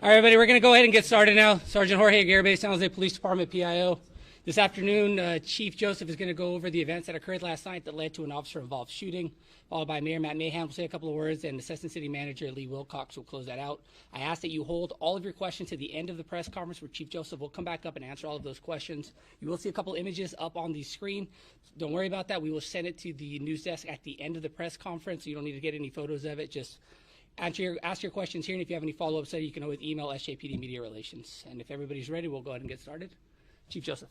All right, everybody, we're going to go ahead and get started now. Sergeant Jorge Garibay, San Jose Police Department, PIO. This afternoon, Chief Joseph is going to go over the events that occurred last night that led to an officer-involved shooting, followed by Mayor Matt Mahan will say a couple of words, and Assistant City Manager Lee Wilcox will close that out. I ask that you hold all of your questions to the end of the press conference where Chief Joseph will come back up and answer all of those questions. You will see a couple images up on the screen. Don't worry about that. We will send it to the news desk at the end of the press conference, so you don't need to get any photos of it. Just ask your questions here, and if you have any follow-ups, you can always email SJPD Media Relations. And if everybody's ready, we'll go ahead and get started. Chief Joseph.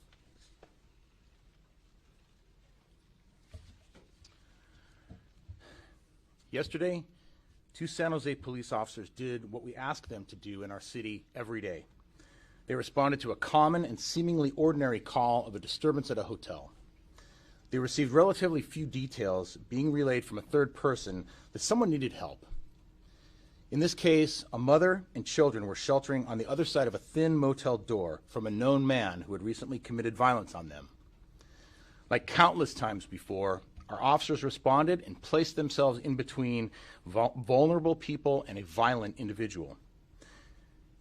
Yesterday, 2 San Jose police officers did what we ask them to do in our city every day. They responded to a common and seemingly ordinary call of a disturbance at a hotel. They received relatively few details being relayed from a third person that someone needed help. In this case, a mother and children were sheltering on the other side of a thin motel door from a known man who had recently committed violence on them. Like countless times before, our officers responded and placed themselves in between vulnerable people and a violent individual.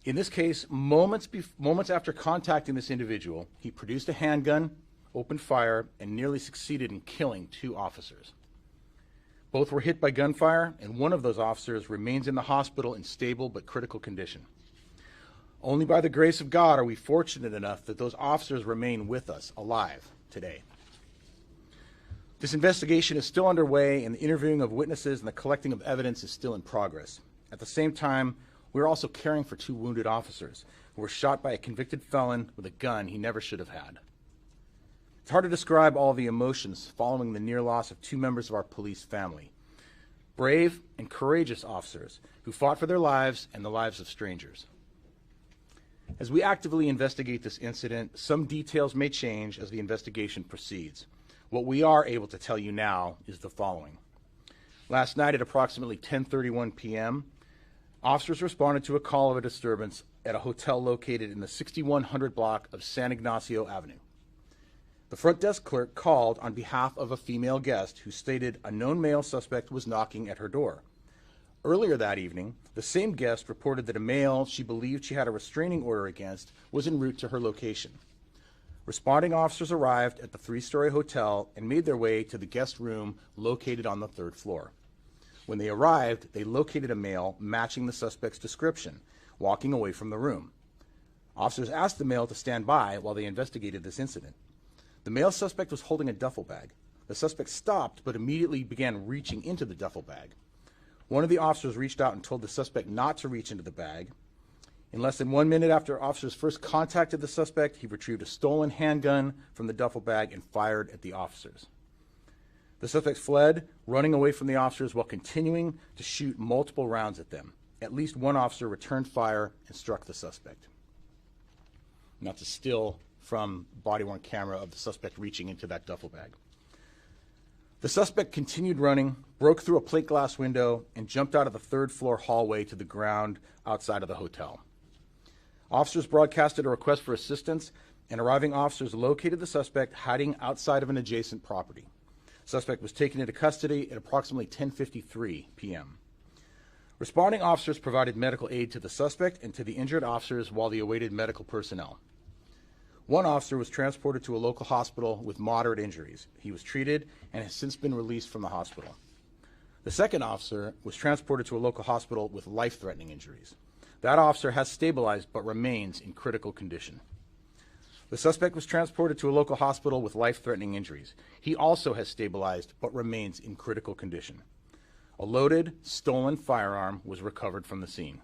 In this case, moments after contacting this individual, he produced a handgun, opened fire, and nearly succeeded in killing 2 officers. Both were hit by gunfire, and one of those officers remains in the hospital in stable but critical condition. Only by the grace of God are we fortunate enough that those officers remain with us, alive, today. This investigation is still underway, and the interviewing of witnesses and the collecting of evidence is still in progress. At the same time, we're also caring for 2 wounded officers who were shot by a convicted felon with a gun he never should have had. It's hard to describe all the emotions following the near loss of 2 members of our police family. Brave and courageous officers who fought for their lives and the lives of strangers. As we actively investigate this incident, some details may change as the investigation proceeds. What we are able to tell you now is the following. Last night at approximately 10:31 p.m., officers responded to a call of a disturbance at a hotel located in the 6100 block of San Ignacio Avenue. The front desk clerk called on behalf of a female guest who stated a known male suspect was knocking at her door. Earlier that evening, the same guest reported that a male she believed she had a restraining order against was en route to her location. Responding officers arrived at the 3-story hotel and made their way to the guest room located on the 3rd floor. When they arrived, they located a male matching the suspect's description, walking away from the room. Officers asked the male to stand by while they investigated this incident. The male suspect was holding a duffel bag. The suspect stopped but immediately began reaching into the duffel bag. One of the officers reached out and told the suspect not to reach into the bag. In less than 1 minute after officers first contacted the suspect, he retrieved a stolen handgun from the duffel bag and fired at the officers. The suspect fled, running away from the officers while continuing to shoot multiple rounds at them. At least one officer returned fire and struck the suspect. And that's a still from body-worn camera of the suspect reaching into that duffel bag. The suspect continued running, broke through a plate glass window, and jumped out of the 3rd floor hallway to the ground outside of the hotel. Officers broadcasted a request for assistance, and arriving officers located the suspect hiding outside of an adjacent property. Suspect was taken into custody at approximately 10:53 p.m. Responding officers provided medical aid to the suspect and to the injured officers while they awaited medical personnel. One officer was transported to a local hospital with moderate injuries. He was treated and has since been released from the hospital. The second officer was transported to a local hospital with life-threatening injuries. That officer has stabilized but remains in critical condition. The suspect was transported to a local hospital with life-threatening injuries. He also has stabilized but remains in critical condition. A loaded, stolen firearm was recovered from the scene.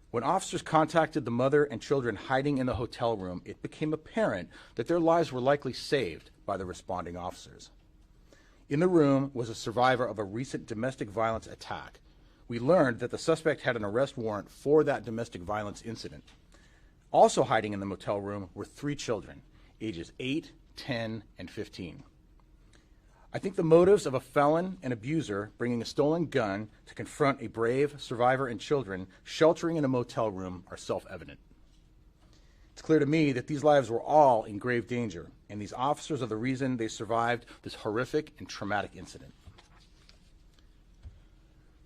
When officers contacted the mother and children hiding in the hotel room, it became apparent that their lives were likely saved by the responding officers. In the room was a survivor of a recent domestic violence attack. We learned that the suspect had an arrest warrant for that domestic violence incident. Also hiding in the motel room were 3 children, ages 8, 10, and 15. I think the motives of a felon and abuser bringing a stolen gun to confront a brave survivor and children sheltering in a motel room are self-evident. It's clear to me that these lives were all in grave danger, and these officers are the reason they survived this horrific and traumatic incident.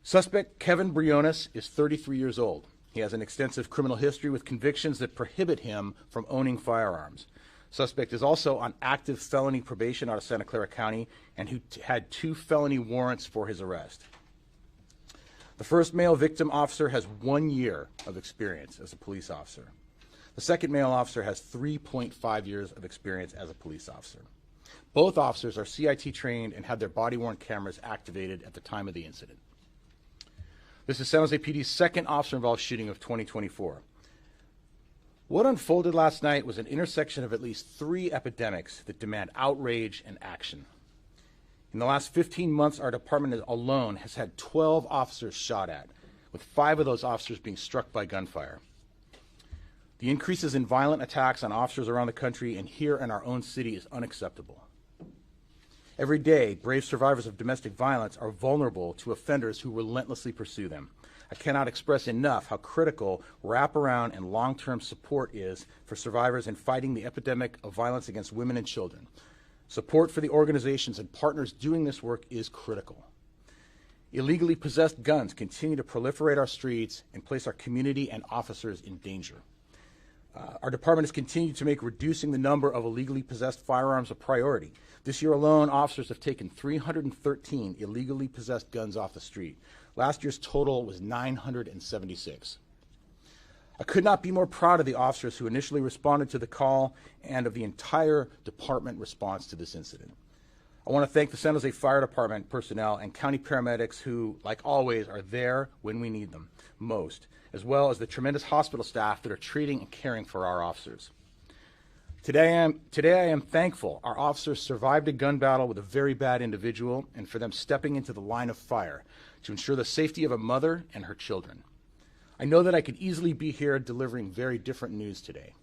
Suspect Kevin Briones is 33 years old. He has an extensive criminal history with convictions that prohibit him from owning firearms. Suspect is also on active felony probation out of Santa Clara County and who had 2 felony warrants for his arrest. The first male victim officer has 1 year of experience as a police officer. The second male officer has 3.5 years of experience as a police officer. Both officers are CIT trained and had their body-worn cameras activated at the time of the incident. This is San Jose PD's second officer-involved shooting of 2024. What unfolded last night was an intersection of at least 3 epidemics that demand outrage and action. In the last 15 months, our department alone has had 12 officers shot at, with 5 of those officers being struck by gunfire. The increases in violent attacks on officers around the country and here in our own city is unacceptable. Every day, brave survivors of domestic violence are vulnerable to offenders who relentlessly pursue them. I cannot express enough how critical wraparound and long-term support is for survivors in fighting the epidemic of violence against women and children. Support for the organizations and partners doing this work is critical. Illegally possessed guns continue to proliferate our streets and place our community and officers in danger. Our department has continued to make reducing the number of illegally possessed firearms a priority. This year alone, officers have taken 313 illegally possessed guns off the street. Last year's total was 976. I could not be more proud of the officers who initially responded to the call and of the entire department response to this incident. I want to thank the San Jose Fire Department personnel and county paramedics who, like always, are there when we need them most, as well as the tremendous hospital staff that are treating and caring for our officers. Today I am thankful our officers survived a gun battle with a very bad individual and for them stepping into the line of fire to ensure the safety of a mother and her children. I know that I could easily be here delivering very different news today.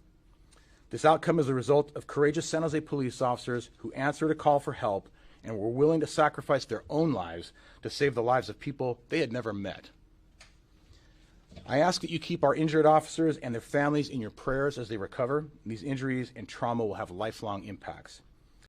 This outcome is a result of courageous San Jose police officers who answered a call for help and were willing to sacrifice their own lives to save the lives of people they had never met. I ask that you keep our injured officers and their families in your prayers as they recover. These injuries and trauma will have lifelong impacts.